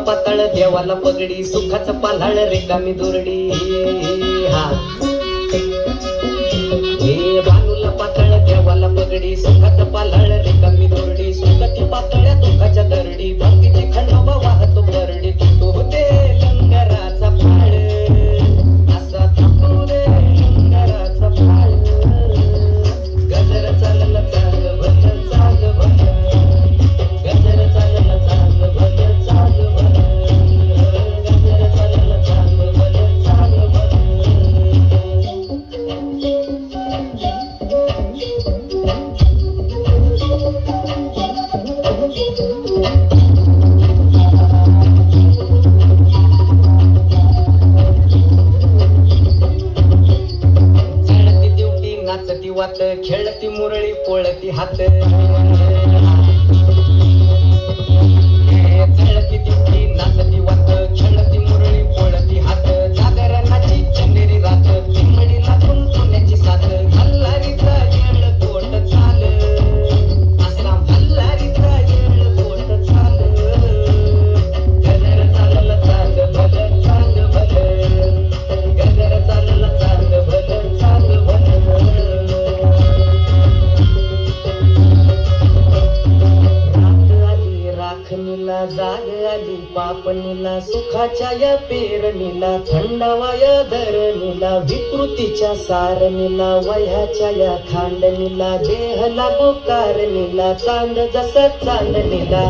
पाताळ देवाला पगडी सुखाचं पाल्हाळ रिकामी दुरडी हा हे बानूला पाताळ देवाला पगडी सुखाचं पाल्हाळ रिकामी दुरडी सुखती पातळ्या दुखाच्या दरडी भक्तीची खंडोबा वाहतो बरडी तुटू होते लंगराचा फाळ असा तुटू रे लंगराचा फाळ गजर चालला चांग भल चांग भल गजर चालला चांग भल चांग भल गजर चालला चांग भल चांग भल चढती दिवटी नाचती वात खेळती मुरळी पोळती हात चढती दिवटी नाचती वात खेळती मुरळी पोळती हात जागरणाची चंदेरी रात चिमडी लागून पुण्याची साथ भल्लारीचा येळ पोट चाल असा भल्लारीचा येळ पोट चाल गजर चालला चांग भल चांग भल गजर चालला चांग भल चांग भल रात आली राखणीला जाग आली पापणीला सुखाच्या या पेरणीला थंडावा या धरणीला विकृतीच्या सारणीला वह्याच्या या खांडणीला देह लागो कारणीला चांद जसा चांदणीला